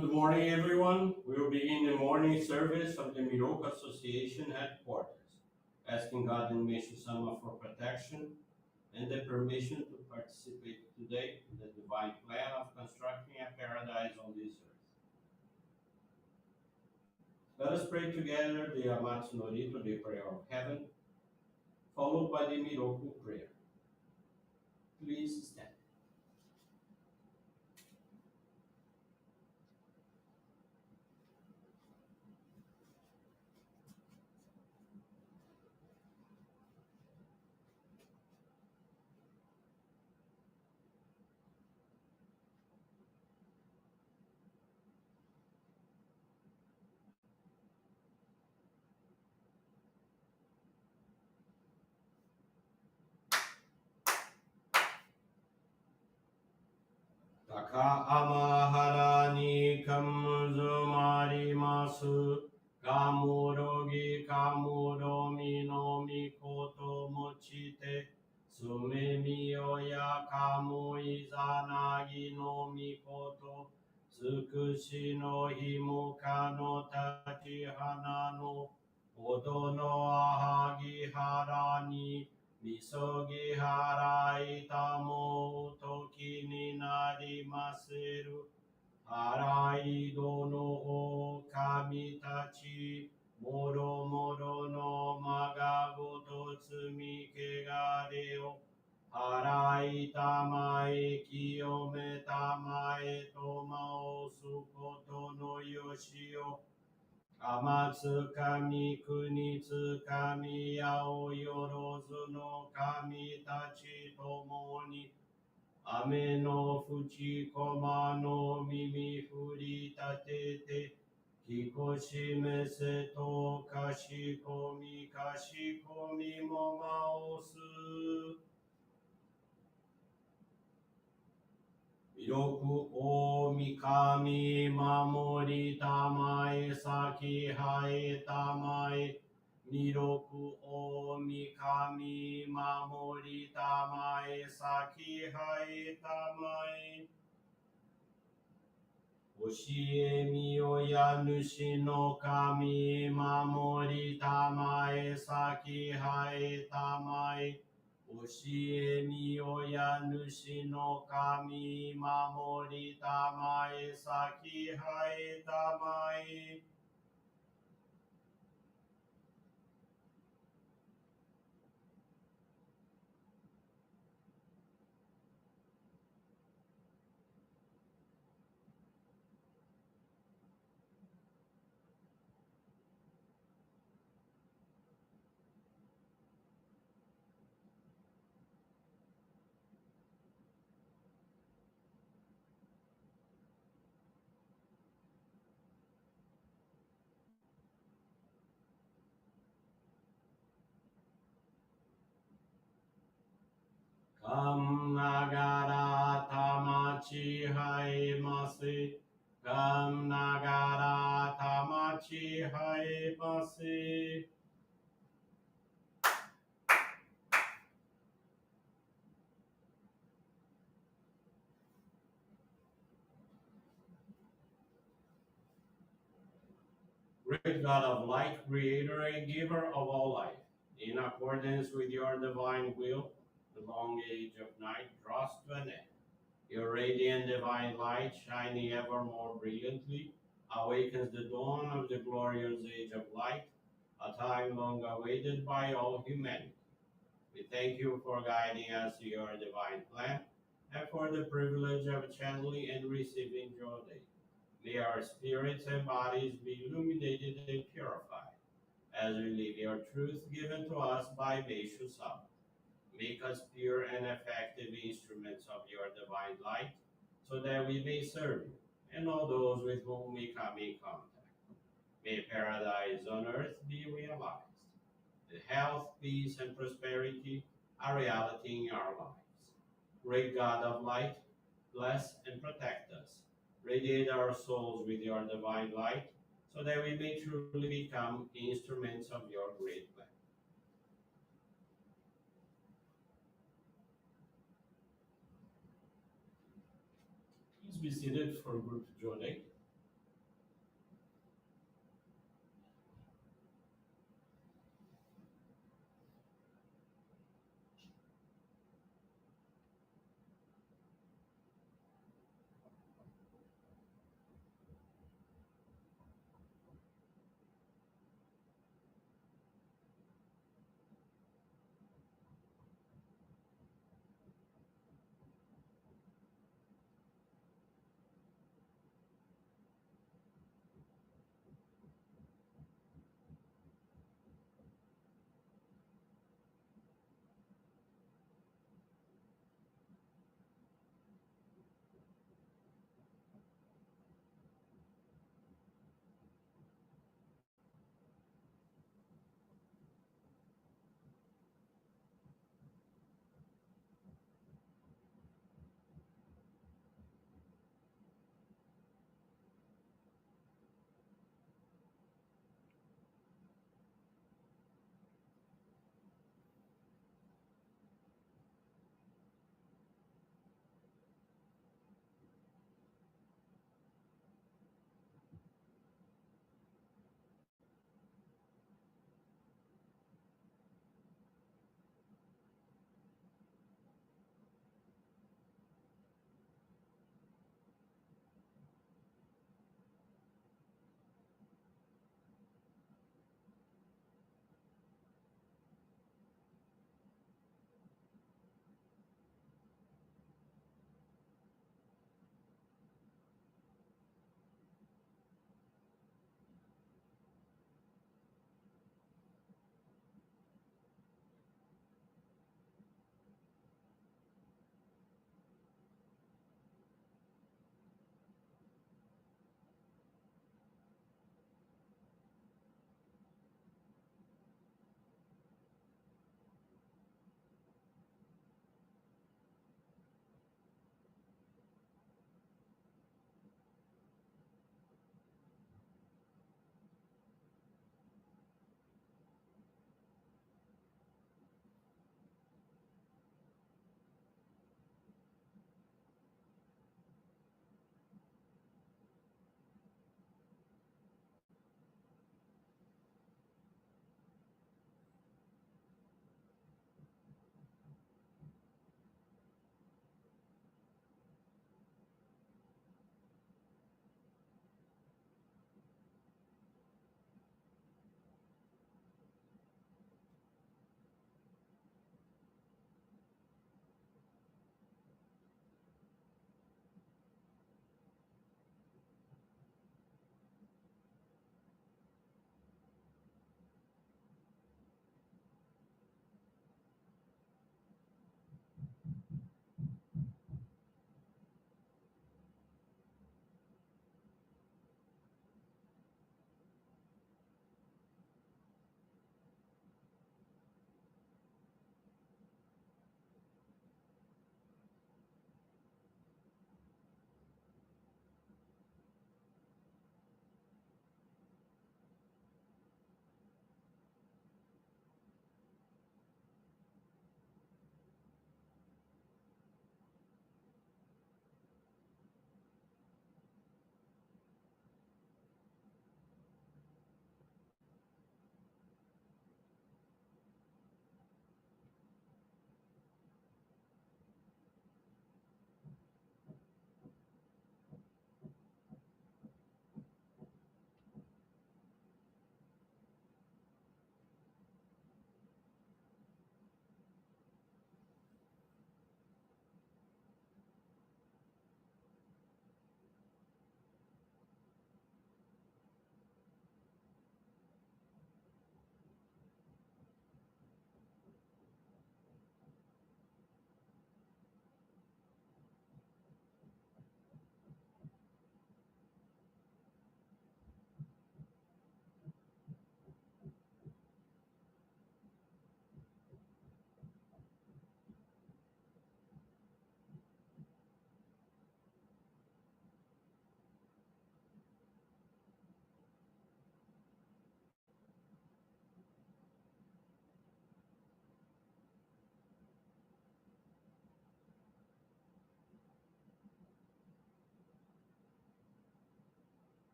Good morning, everyone. We will begin the morning service of the Miroku Association headquarters, asking God and Meishu-sama for protection and the permission to participate today in the divine plan of constructing a paradise on this earth. Let us pray together the Amatsu-Norito, the prayer of heaven, followed by the Miroku Prayer. Please stand. Taka amahara ni kamuzumarimasu. Kamurogi kamuromi no mikoto mochite. Sumemi oya kamu izanagi no mikoto. Tsukushi no himuka no tachihana no. Odo no ahagi hara ni. Misogi harai tamo toki ni narimaseru. Harai dono o kami tachi. Moro moro no magagoto tsumi kegare o. Harai tamae kiyome tamae tomao sukoto no yoshi o. Amatsu kami kunitsu kami yao yorozu no kami tachi tomo ni. Ame no fuchi koma no mimi furi tatete. Kikoshime se to kashikomi mo maosu. Miroku o mikami mamori tamae saki hae tamae. Miroku o mikami mamori tamae saki hae tamae. Oshie mi oya nushi no kami mamori tamae saki hae tamae. Oshie mi oya nushi no kami mamori tamae saki hae tamae. Kam nagara tamachi haemase. Kam nagara tamachi haemase. Great God of light, creator and giver of all life, in accordance with your divine will, the long age of night draws to an end. Your radiant divine light, shining ever more brilliantly, awakens the dawn of the glorious age of light, a time long awaited by all humanity. We thank you for guiding us to your divine plan and for the privilege of channeling and receiving Johrei. May our spirits and bodies be illuminated and purified as we live your truth given to us by Meishu-sama. Make us pure and effective instruments of your divine light, so that we may serve you and all those with whom we come in contact. May paradise on earth be realized. The health, peace, and prosperity are reality in our lives. Great God of light, bless and protect us. Radiate our souls with your divine light, so that we may truly become instruments of your great plan. Please be seated for group Johrei.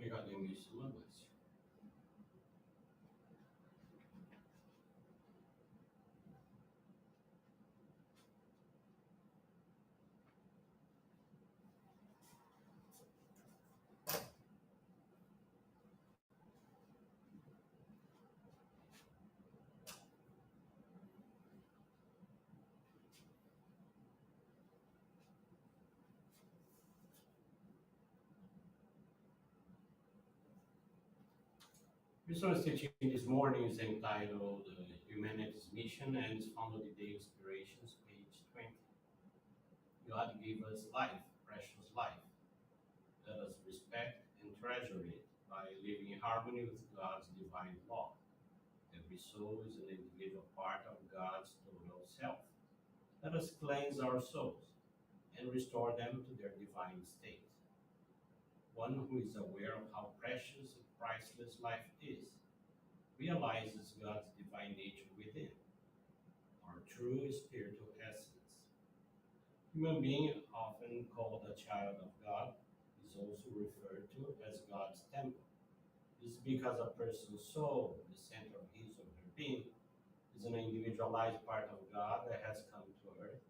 Regarding Meishu-sama, bless you. Resource teaching this morning is entitled Humanity's Mission and is found on the Day Inspirations, page 20. God gave us life, precious life. Let us respect and treasure it by living in harmony with God's divine law. Every soul is an individual part of God's total self. Let us cleanse our souls and restore them to their divine state. One who is aware of how precious and priceless life is realizes God's divine nature within, our true spiritual essence. Human being, often called a child of God, is also referred to as God's temple. This is because a person's soul, the center of his or her being, is an individualized part of God that has come to earth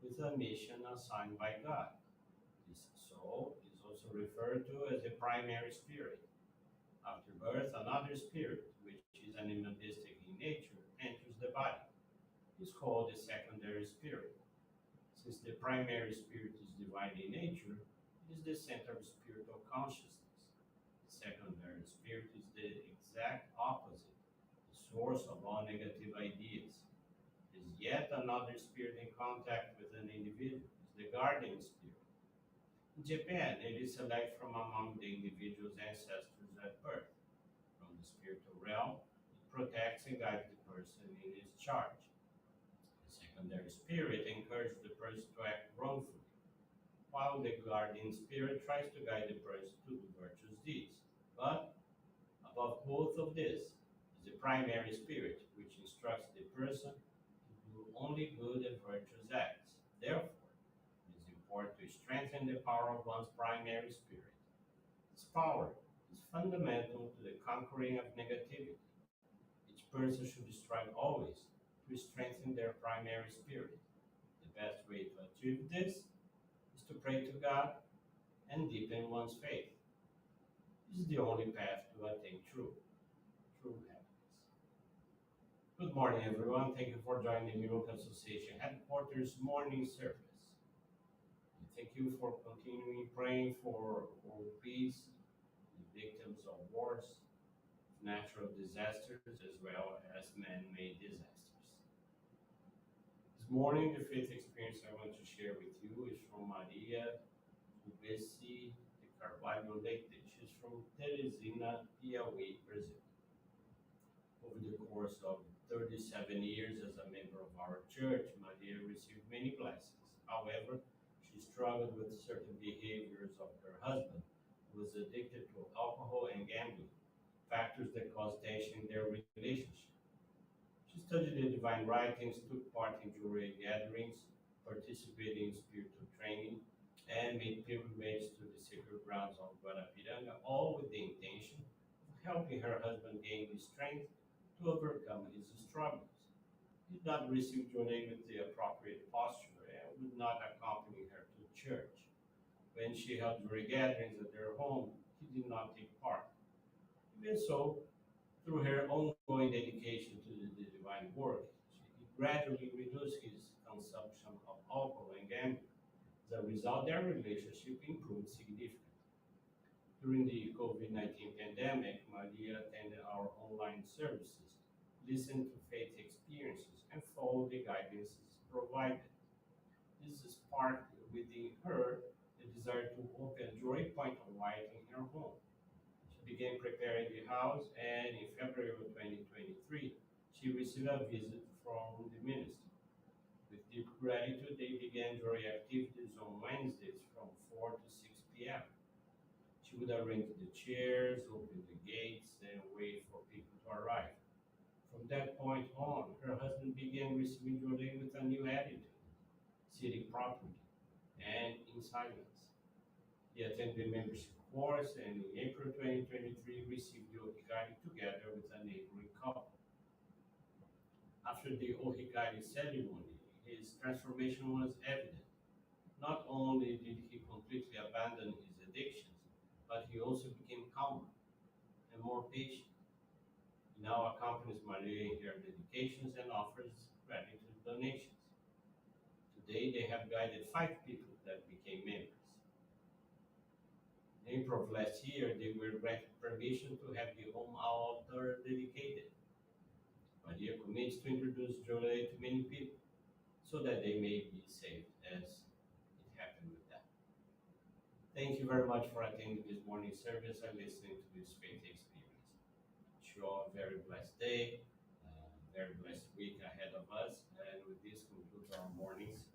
with a mission assigned by God. This soul is also referred to as the primary spirit. After birth, another spirit, which is animalistic in nature, enters the body. It is called the secondary spirit. Since the primary spirit is divine in nature, it is the center of spiritual consciousness. The secondary spirit is the exact opposite, the source of all negative ideas. There is yet another spirit in contact with an individual, is the guardian spirit. In Japan, it is selected from among the individual's ancestors at birth. From the spiritual realm, it protects and guides the person in its charge. The secondary spirit encourages the person to act wrongfully, while the guardian spirit tries to guide the person to do virtuous deeds. But above both of this is the primary spirit, which instructs the person to do only good and virtuous acts. Therefore, it is important to strengthen the power of one's primary spirit. Its power is fundamental to the conquering of negativity. Each person should strive always to strengthen their primary spirit. The best way to achieve this is to pray to God and deepen one's faith. This is the only path to attain true happiness. Good morning, everyone. Thank you for joining the Miroku Association headquarters morning service. And thank you for continuing praying for world peace, the victims of wars, natural disasters, as well as man-made disasters. This morning, the faith experience I want to share with you is from Maria Ubesi de Carvalho Leite. She's from Teresina, Piauí, Brazil. Over the course of 37 years as a member of our church, Maria received many blessings. However, she struggled with certain behaviors of her husband, who was addicted to alcohol and gambling, factors that caused tension in their relationship. She studied the divine writings, took part in Johrei gatherings, participated in spiritual training, and made pilgrimages to the sacred grounds of Guarapiranga, all with the intention of helping her husband gain the strength to overcome his struggles. He did not receive Johrei with the appropriate posture and would not accompany her to church. When she held Johrei gatherings at their home, he did not take part. Even so, through her ongoing dedication to the divine work, he gradually reduced his consumption of alcohol and gambling. As a result, their relationship improved significantly. During the COVID-19 pandemic, Maria attended our online services, listened to faith experiences, and followed the guidances provided. This sparked within her the desire to open a Joy Point of Light in her home. She began preparing the house, and in February of 2023, she received a visit from the minister. With deep gratitude, they began Joy activities on Wednesdays from 4 to 6 p.m. She would arrange the chairs, open the gates, and wait for people to arrive. From that point on, her husband began receiving Joy with a new attitude, sitting properly and in silence. He attended the membership course, and in April 2023 received the Ohikari together with a neighboring couple. After the Ohikari ceremony, his transformation was evident. Not only did he completely abandon his addictions, but he also became calmer and more patient. He now accompanies Maria in her dedications and offers gratitude donations. Today, they have guided 5 people that became members. In April of last year, they were granted permission to have the home altar dedicated. Maria commits to introduce Johrei to many people so that they may be saved as it happened with them. Thank you very much for attending this morning service and listening to this faith experience. Wish you all a very blessed day, very blessed week ahead of us, and with this concludes our morning service.